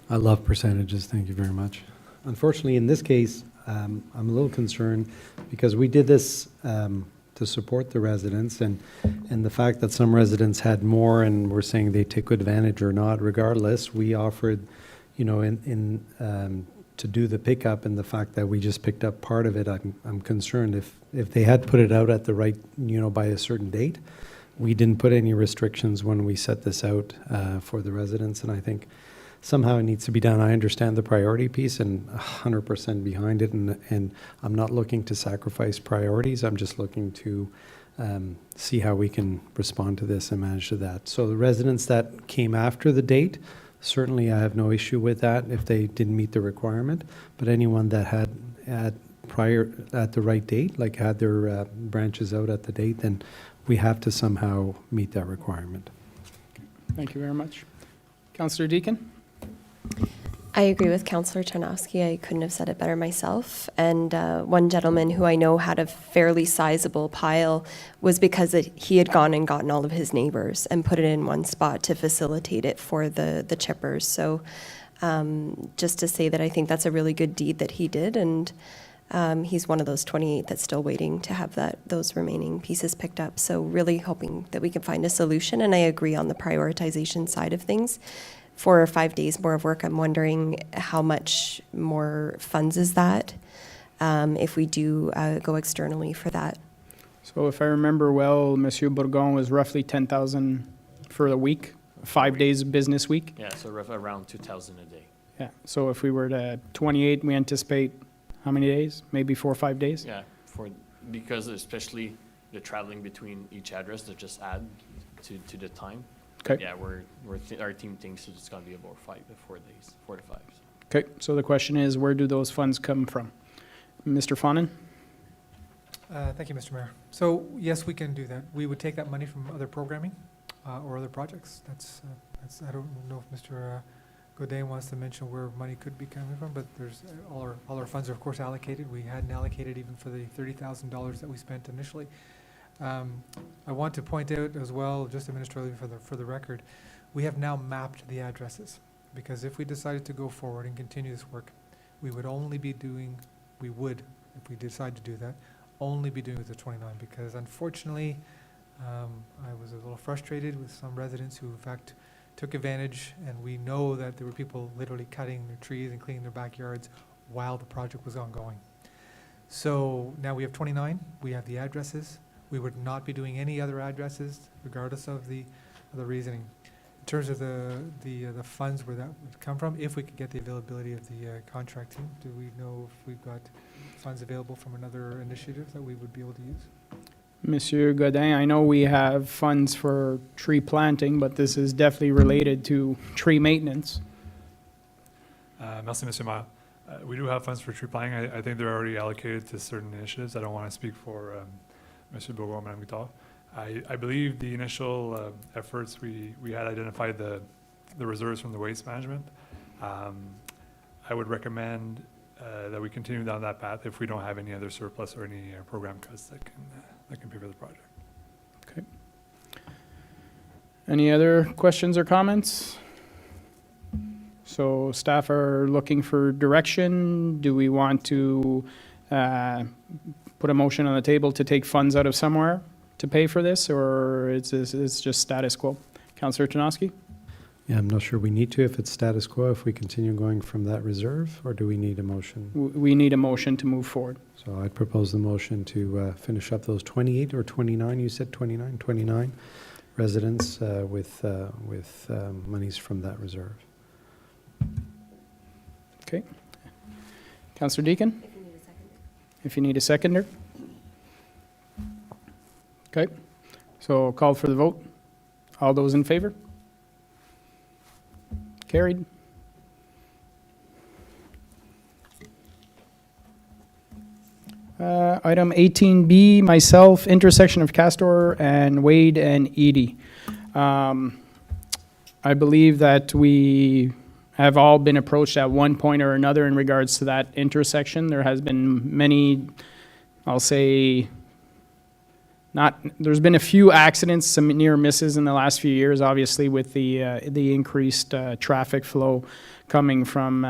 [SPEAKER 6] I love percentages, thank you very much. Unfortunately, in this case, I'm a little concerned because we did this to support the residents, and the fact that some residents had more and we're saying they take advantage or not, regardless, we offered, you know, to do the pickup, and the fact that we just picked up part of it, I'm concerned if they had put it out at the right, you know, by a certain date. We didn't put any restrictions when we set this out for the residents, and I think somehow it needs to be done. I understand the priority piece and 100% behind it, and I'm not looking to sacrifice priorities. I'm just looking to see how we can respond to this and manage to that. So the residents that came after the date, certainly I have no issue with that if they didn't meet the requirement, but anyone that had prior at the right date, like had their branches out at the date, then we have to somehow meet that requirement.
[SPEAKER 1] Thank you very much. Councillor Deakin?
[SPEAKER 4] I agree with Councillor Tarnowski. I couldn't have said it better myself. And one gentleman who I know had a fairly sizable pile was because he had gone and gotten all of his neighbors and put it in one spot to facilitate it for the chippers. So just to say that I think that's a really good deed that he did, and he's one of those 28 that's still waiting to have those remaining pieces picked up. So really hoping that we can find a solution, and I agree on the prioritization side of things. 4 or 5 days more of work, I'm wondering how much more funds is that if we do go externally for that.
[SPEAKER 1] So if I remember well, Monsieur Bourgon was roughly 10,000 for the week, 5 days of business week.
[SPEAKER 10] Yeah, so around 2,000 a day.
[SPEAKER 1] Yeah, so if we were to 28, we anticipate how many days? Maybe 4 or 5 days?
[SPEAKER 10] Yeah, because especially the traveling between each address, that just add to the time.
[SPEAKER 1] Okay.
[SPEAKER 10] Yeah, our team thinks it's going to be about 4 days, 4 to 5.
[SPEAKER 1] Okay, so the question is, where do those funds come from? Mr. Fonin?
[SPEAKER 7] Thank you, Mr. Mayor. So yes, we can do that. We would take that money from other programming or other projects. That's I don't know if Mr. Godin wants to mention where money could be coming from, but there's all our funds are of course allocated. We hadn't allocated even for the $30,000 that we spent initially. I want to point out as well, just administratively for the record, we have now mapped the addresses, because if we decided to go forward and continue this work, we would, if we decide to do that, only be doing with the 29, because unfortunately, I was a little frustrated with some residents who in fact took advantage, and we know that there were people literally cutting their trees and cleaning their backyards while the project was ongoing. So now we have 29, we have the addresses. We would not be doing any other addresses, regardless of the reasoning. In terms of the funds where that would come from, if we could get the availability of the contract team, do we know if we've got funds available from another initiative that we would be able to use?
[SPEAKER 1] Monsieur Godin, I know we have funds for tree planting, but this is definitely related to tree maintenance.
[SPEAKER 11] Merci, Monsieur Maire. We do have funds for tree planting. I think they're already allocated to certain initiatives. I don't want to speak for Monsieur Bourgon, Madame Guittard. I believe the initial efforts, we had identified the reserves from the waste management. I would recommend that we continue down that path if we don't have any other surplus or any program cuts that can pay for the project.
[SPEAKER 1] Okay. Any other questions or comments? So staff are looking for direction. Do we want to put a motion on the table to take funds out of somewhere to pay for this, or it's just status quo? Councillor Tarnowski?
[SPEAKER 6] Yeah, I'm not sure we need to if it's status quo, if we continue going from that reserve, or do we need a motion?
[SPEAKER 1] We need a motion to move forward.
[SPEAKER 6] So I'd propose the motion to finish up those 28 or 29, you said 29 residents with monies from that reserve.
[SPEAKER 1] Okay. Councillor Deakin? If you need a seconder. Okay. So call for the vote. All those in favor? Carried. Item 18B, myself, intersection of Castor and Wade and Edie. I believe that we have all been approached at one point or another in regards to that intersection. There has been many, I'll say, there's been a few accidents, some near misses in the last few years, obviously with the increased traffic flow coming from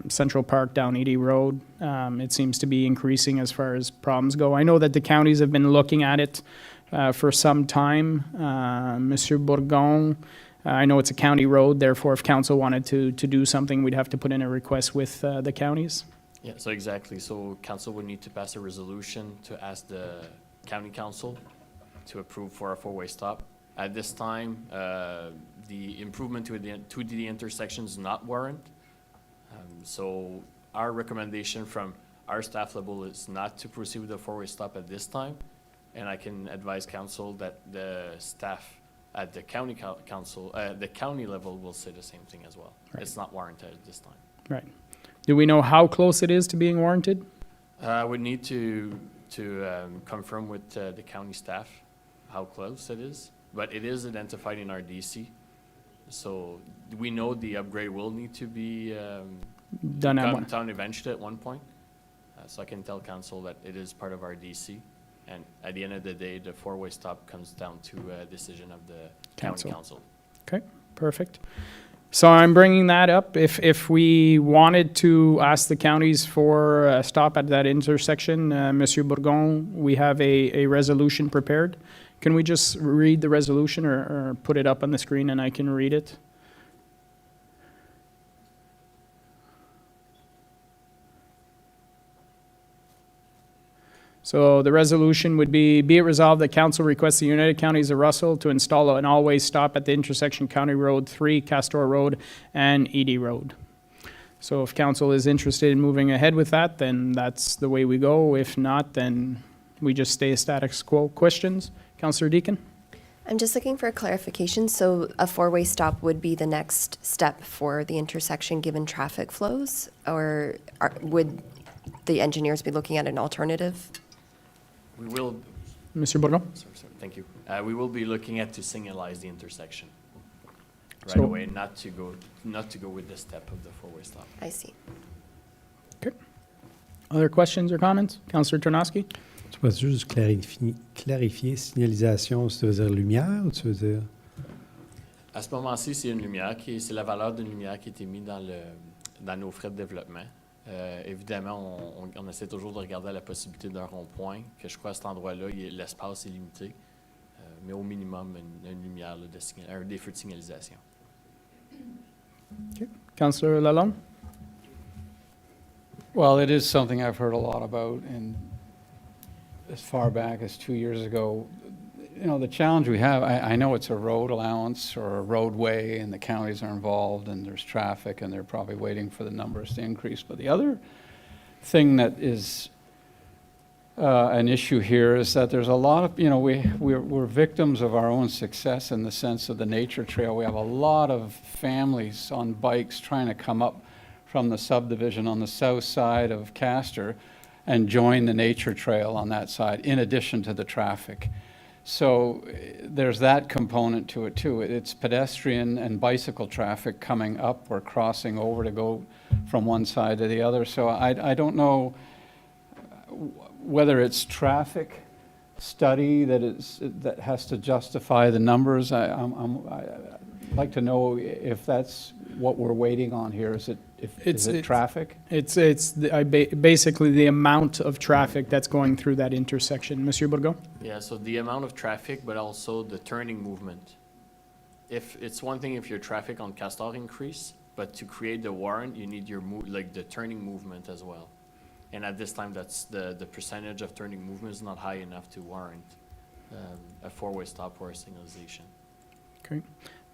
[SPEAKER 1] Central Park down Edie Road. It seems to be increasing as far as problems go. I know that the counties have been looking at it for some time. Monsieur Bourgon, I know it's a county road, therefore if council wanted to do something, we'd have to put in a request with the counties.
[SPEAKER 10] Yeah, so exactly. So council would need to pass a resolution to ask the county council to approve for a four-way stop. At this time, the improvement to the intersection is not warrant. So our recommendation from our staff level is not to proceed with the four-way stop at this time. And I can advise council that the staff at the county council, the county level will say the same thing as well.
[SPEAKER 1] Right.
[SPEAKER 10] It's not warranted at this time.
[SPEAKER 1] Right. Do we know how close it is to being warranted?
[SPEAKER 10] I would need to confirm with the county staff how close it is, but it is identified in our DC. So we know the upgrade will need to be
[SPEAKER 1] Done at
[SPEAKER 10] come
[SPEAKER 1] one.
[SPEAKER 10] down eventually at one point. So I can tell council that it is part of our DC. And at the end of the day, the four-way stop comes down to a decision of the county council.
[SPEAKER 1] Okay, perfect. So I'm bringing that up. If we wanted to ask the counties for a stop at that intersection, Monsieur Bourgon, we have a resolution prepared. Can we just read the resolution or put it up on the screen and I can read it? So the resolution would be it resolved that council requests the United Counties of Russell to install an all-way stop at the intersection County Road 3, Castor Road, and Edie Road. So if council is interested in moving ahead with that, then that's the way we go. If not, then we just stay status quo. Questions? Councillor Deakin?
[SPEAKER 4] I'm just looking for a clarification. So a four-way stop would be the next step for the intersection given traffic flows? Or would the engineers be looking at an alternative?
[SPEAKER 10] We will,
[SPEAKER 1] Monsieur Bourgon?
[SPEAKER 10] sorry, thank you. We will be looking at to signalize the intersection right
[SPEAKER 1] So-
[SPEAKER 10] away, not to go with the step of the four-way stop.
[SPEAKER 4] I see.
[SPEAKER 1] Other questions or comments? Councillor Tarnowski?
[SPEAKER 6] Tu peux juste clarifier signalisation, tu veux dire lumière ou tu veux dire...
[SPEAKER 10] À ce moment-ci, c'est une lumière c'est la valeur d'une lumière qui a été mise dans nos frais de développement. Évidemment, on essaie toujours de regarder la possibilité d'un rond-point, que je crois à cet endroit-là, l'espace est limité, mais au minimum, une lumière, là, un des feux de signalisation.
[SPEAKER 1] Councillor Lalonde?
[SPEAKER 2] Well, it is something I've heard a lot about, and as far back as 2 years ago, you know, the challenge we have, I know it's a road allowance or a roadway, and the counties are involved, and there's traffic, and they're probably waiting for the numbers to increase. But the other thing that is an issue here is that there's a lot of, you know, we're victims of our own success in the sense of the nature trail. We have a lot of families on bikes trying to come up from the subdivision on the south side of Castor and join the nature trail on that side, in addition to the traffic. So there's that component to it too. It's pedestrian and bicycle traffic coming up or crossing over to go from one side to the other. So I don't know whether it's traffic study that has to justify the numbers. I'd like to know if that's what we're waiting on here. Is it traffic?
[SPEAKER 1] It's basically the amount of traffic that's going through that intersection. Monsieur Bourgon?
[SPEAKER 10] Yeah, so the amount of traffic, but also the turning movement. If it's one thing if your traffic on Castor increase, but to create the warrant, you need your the turning movement as well. And at this time, that's the percentage of turning movement is not high enough to warrant a four-way stop or a signalization.
[SPEAKER 1] Okay.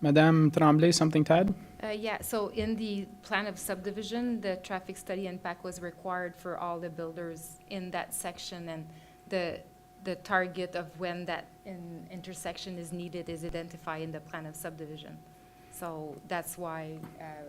[SPEAKER 1] Madame Tremblay, something to add?
[SPEAKER 8] Yeah, so in the plan of subdivision, the traffic study impact was required for all the builders in that section, and the target of when that intersection is needed is identified in the plan of subdivision. So that's why,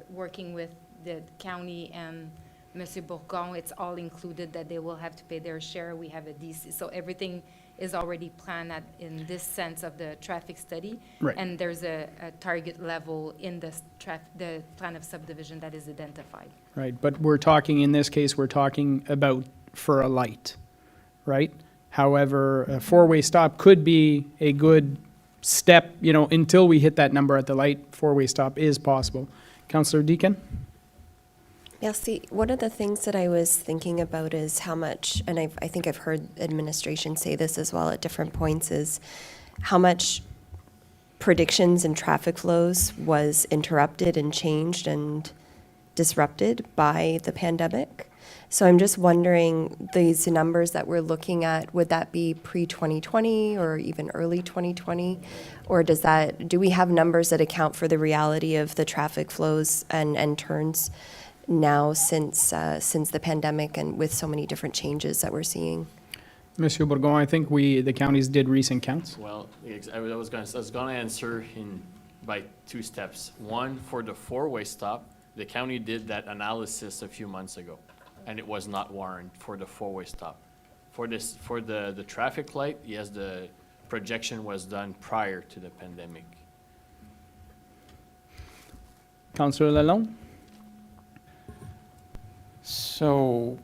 [SPEAKER 8] working with the county and Monsieur Bourgon, it's all included that they will have to pay their share. We have a DC, so everything is already planned in this sense of the traffic study.
[SPEAKER 1] Right.
[SPEAKER 8] And there's a target level in the plan of subdivision that is identified.
[SPEAKER 1] Right, but we're talking, in this case, we're talking about for a light, right? However, a four-way stop could be a good step, you know, until we hit that number at the light, four-way stop is possible. Councillor Deakin?
[SPEAKER 4] Yeah, see, one of the things that I was thinking about is how much, and I think I've heard administration say this as well at different points, is how much predictions and traffic flows was interrupted and changed and disrupted by the pandemic. So I'm just wondering, these numbers that we're looking at, would that be pre-2020 or even early 2020? Or do we have numbers that account for the reality of the traffic flows and turns now since the pandemic and with so many different changes that we're seeing?
[SPEAKER 1] Monsieur Bourgon, I think the counties did recent counts.
[SPEAKER 10] Well, I was gonna answer by two steps. One, for the four-way stop, the county did that analysis a few months ago, and it was not warranted for the four-way stop. For the traffic light, yes, the projection was done prior to the pandemic.
[SPEAKER 1] Councillor Lalonde?
[SPEAKER 2] So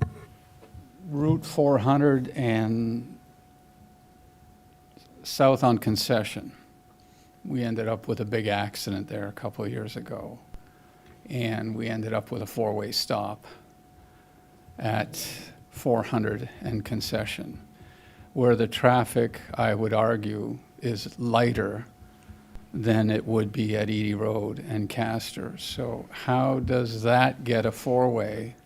[SPEAKER 2] Route 400 and south on Concession, we ended up with a big accident there a couple of years ago. And we ended up with a four-way stop at 400 and Concession, where the traffic, I would argue, is lighter than it would be at Edie Road and Castor. So how does that get a four-way,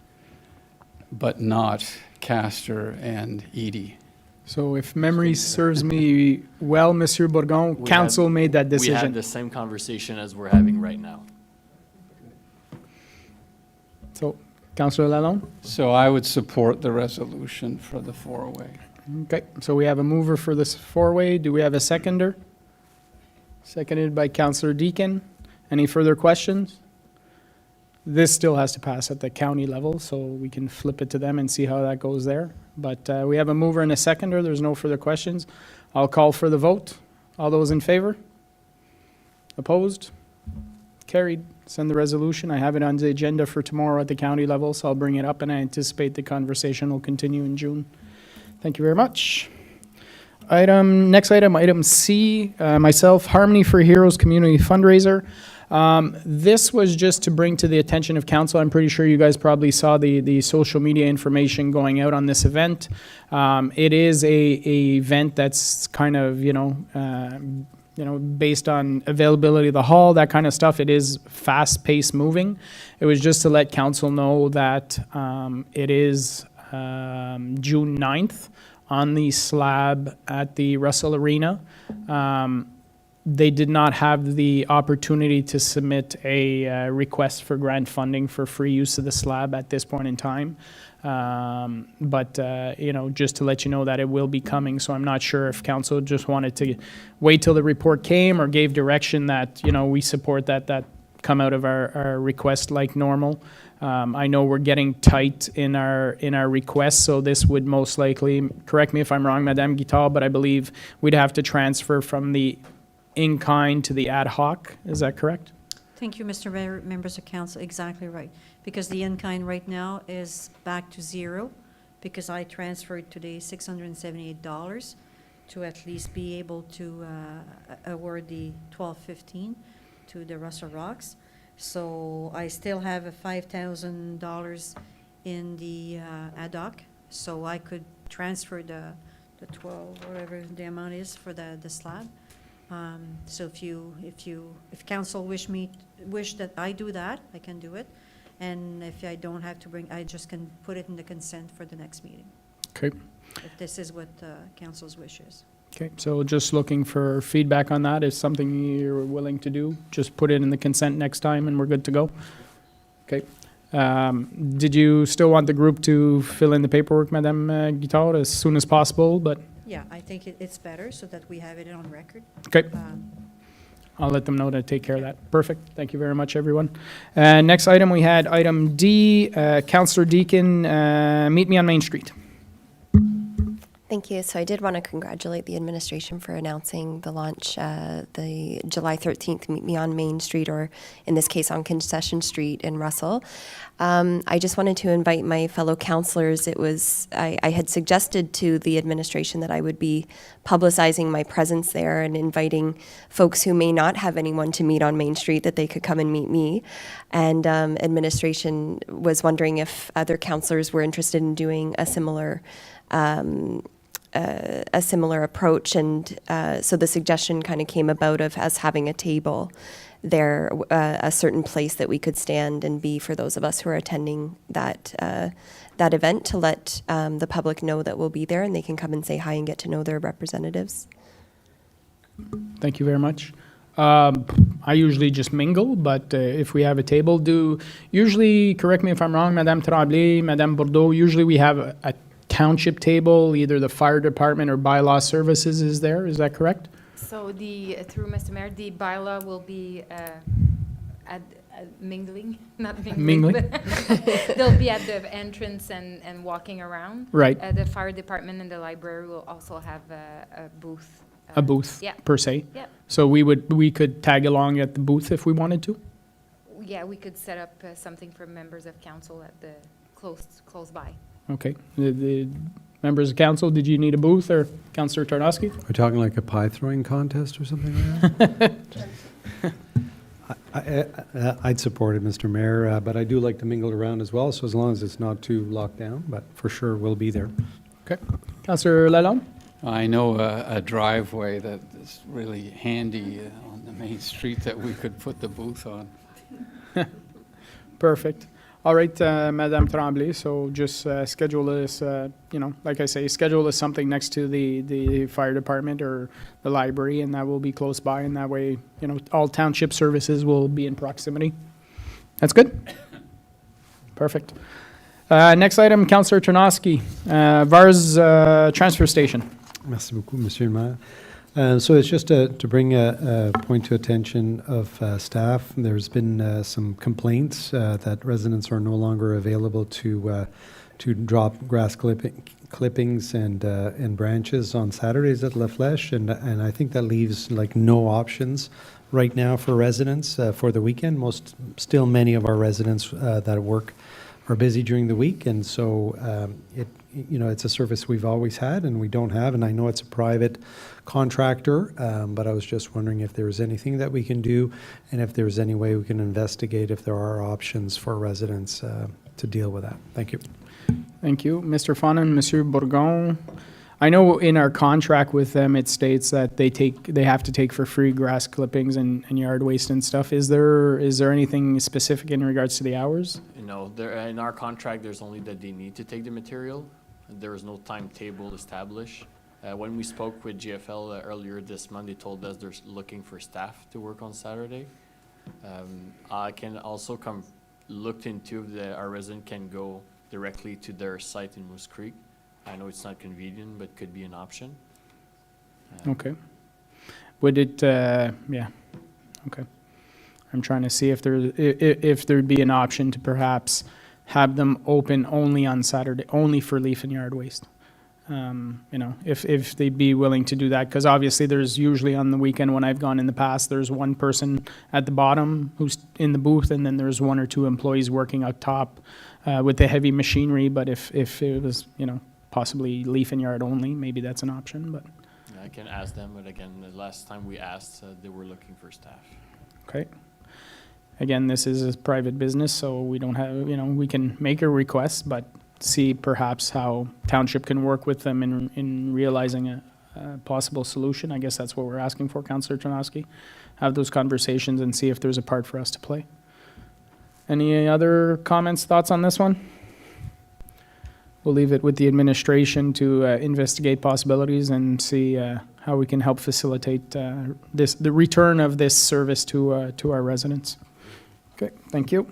[SPEAKER 2] but not Castor and Edie?
[SPEAKER 1] So if memory serves me well, Monsieur Bourgon, council made that
[SPEAKER 10] We had
[SPEAKER 1] decision.
[SPEAKER 10] the same conversation as we're having right now.
[SPEAKER 1] So, Councillor Lalonde?
[SPEAKER 2] So I would support the resolution for the four-way.
[SPEAKER 1] Okay, so we have a mover for this four-way. Do we have a seconder? Seconded by Councillor Deakin. Any further questions? This still has to pass at the county level, so we can flip it to them and see how that goes there. But we have a mover and a seconder. There's no further questions. I'll call for the vote. All those in favor? Opposed? Carried. Send the resolution. I have it on the agenda for tomorrow at the county level, so I'll bring it up, and I anticipate the conversation will continue in June. Thank you very much. Next item, item C, myself, Harmony for Heroes Community Fundraiser. This was just to bring to the attention of council. I'm pretty sure you guys probably saw the social media information going out on this event. It is a event that's kind of, based on availability of the hall, that kind of stuff. It is fast-paced moving. It was just to let council know that it is June 9th on the slab at the Russell Arena. They did not have the opportunity to submit a request for grant funding for free use of the slab at this point in time. But just to let you know that it will be coming. So I'm not sure if council just wanted to wait till the report came or gave direction that, we support that come out of our request like normal. I know we're getting tight in our requests, so this would most likely, correct me if I'm wrong, Madame Guital, but I believe we'd have to transfer from the in-kind to the ad hoc. Is that correct?
[SPEAKER 12] Thank you, Mr. Mayor, members of council. Exactly right. Because the in-kind right now is back to zero, because I transferred today $678 to at least be able to award the 1215 to the Russell Rocks. So I still have a $5,000 in the ad hoc, so I could transfer the 12, whatever the amount is for the slab. So if council wish that I do that, I can do it. And if I don't have to I just can put it in the consent for the next meeting.
[SPEAKER 1] Okay.
[SPEAKER 12] If this is what council's wish is.
[SPEAKER 1] Okay, so just looking for feedback on that. Is something you're willing to do? Just put it in the consent next time and we're good to go? Okay. Did you still want the group to fill in the paperwork, Madame Guitar, as soon as possible? But
[SPEAKER 12] Yeah, I think it's better so that we have it on record.
[SPEAKER 1] okay. I'll let them know to take care of that. Perfect. Thank you very much, everyone. Next item, we had item D, Councillor Deakin, Meet Me on Main Street.
[SPEAKER 4] Thank you. So I did want to congratulate the administration for announcing the launch, the July 13th, Meet Me on Main Street, or in this case on Concession Street in Russell. I just wanted to invite my fellow councillors. I had suggested to the administration that I would be publicizing my presence there and inviting folks who may not have anyone to meet on Main Street, that they could come and meet me. And administration was wondering if other councillors were interested in doing a similar approach, and so the suggestion kind of came about of us having a table there a certain place that we could stand and be for those of us who are attending that event, to let the public know that we'll be there and they can come and say hi and get to know their representatives.
[SPEAKER 1] Thank you very much. I usually just mingle, but if we have a table, usually, correct me if I'm wrong, Madame Tremblay, Madame Bordeaux, usually we have a township table, either the fire department or bylaw services is there, is that correct?
[SPEAKER 8] So through Mr. Mayor, the bylaw will be mingling, not mingling.
[SPEAKER 1] Mingling?
[SPEAKER 8] But they'll be at the entrance and walking around.
[SPEAKER 1] Right.
[SPEAKER 8] The fire department and the library will also have a booth.
[SPEAKER 1] A booth,
[SPEAKER 8] Yeah.
[SPEAKER 1] per se?
[SPEAKER 8] Yeah.
[SPEAKER 1] So we could tag along at the booth if we wanted to?
[SPEAKER 8] Yeah, we could set up something for members of council at the close by.
[SPEAKER 1] Okay. The members of council, did you need a booth, or Councillor Tarnowski?
[SPEAKER 6] We're talking like a pie throwing contest or something like that? I'd support it, Mr. Mayor, but I do like to mingle around as well, so as long as it's not too locked down, but for sure we'll be there.
[SPEAKER 1] Okay. Councillor Lalonde?
[SPEAKER 2] I know a driveway that is really handy on the main street that we could put the booth on.
[SPEAKER 1] Perfect. All right, Madame Tremblay, so just schedule this, like I say, schedule this something next to the fire department or the library, and that will be close by, and that way, all township services will be in proximity. That's good? Perfect. Next item, Councillor Tarnowski, VAR's transfer station.
[SPEAKER 6] Merci beaucoup, Monsieur le Maire. So it's just to bring a point to attention of staff. There's been some complaints that residents are no longer available to drop grass clippings and branches on Saturdays at La Flèche, and I think that leaves like no options right now for residents for the weekend. Still many of our residents that work are busy during the week, and so it's a service we've always had and we don't have, and I know it's a private contractor, but I was just wondering if there was anything that we can do and if there's any way we can investigate if there are options for residents to deal with that. Thank you.
[SPEAKER 1] Thank you. Mr. Fonan, Monsieur Bourgon. I know in our contract with them, it states that they have to take for free grass clippings and yard waste and stuff. Is there anything specific in regards to the hours?
[SPEAKER 10] No, in our contract, there's only that they need to take the material. There is no timetable established. When we spoke with GFL earlier this month, they told us they're looking for staff to work on Saturday. I can also look into if our resident can go directly to their site in Moose Creek. I know it's not convenient, but could be an option.
[SPEAKER 1] Okay. Would it, yeah, okay. I'm trying to see if there'd be an option to perhaps have them open only on Saturday, only for leaf and yard waste. If they'd be willing to do that, because obviously there's usually on the weekend when I've gone in the past, there's one person at the bottom who's in the booth, and then there's one or two employees working up top with the heavy machinery. But if it was, possibly leaf and yard only, maybe that's an option, but.
[SPEAKER 10] I can ask them, but again, the last time we asked, they were looking for staff.
[SPEAKER 1] Okay. Again, this is a private business, so we don't have, we can make a request, but see perhaps how Township can work with them in realizing a possible solution. I guess that's what we're asking for, Councillor Tarnowski. Have those conversations and see if there's a part for us to play. Any other comments, thoughts on this one? We'll leave it with the administration to investigate possibilities and see how we can help facilitate the return of this service to our residents. Okay, thank you.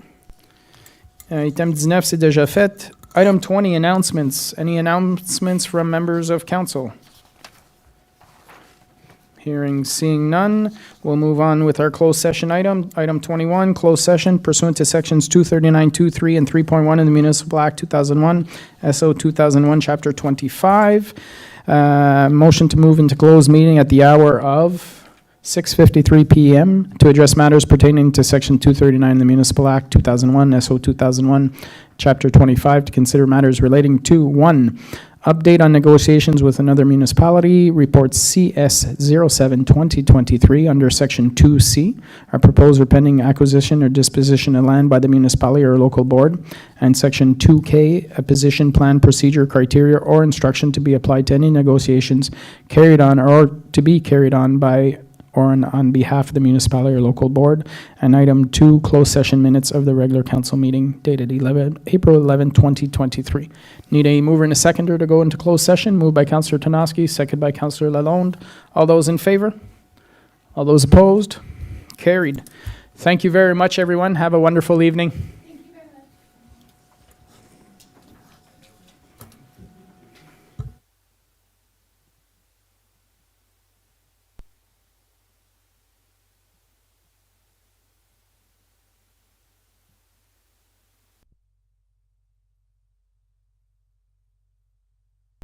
[SPEAKER 1] Item 19, c'est déjà fait. Item 20, announcements. Any announcements from members of council? Seeing none, we'll move on with our closed session item. Item 21, closed session pursuant to sections 239, 2.3, and 3.1 in the Municipal Act 2001, SO 2001, Chapter 25. Motion to move into closed meeting at the hour of 6:53 p.m. to address matters pertaining to Section 239 in the Municipal Act 2001, SO 2001, Chapter 25, to consider matters relating to 1. Update on negotiations with another municipality, report CS 07-2023 under Section 2C, a proposed or pending acquisition or disposition of land by the municipality or local board, and Section 2K, a position, plan, procedure, criteria, or instruction to be applied to any negotiations carried on or to be carried on by or on behalf of the municipality or local board. And item 2, closed session minutes of the regular council meeting dated April 11, 2023. Need a mover and a seconder to go into closed session. Moved by Councillor Tanoski, second by Councillor Lalonde. All those in favor? All those opposed? Carried. Thank you very much, everyone. Have a wonderful evening.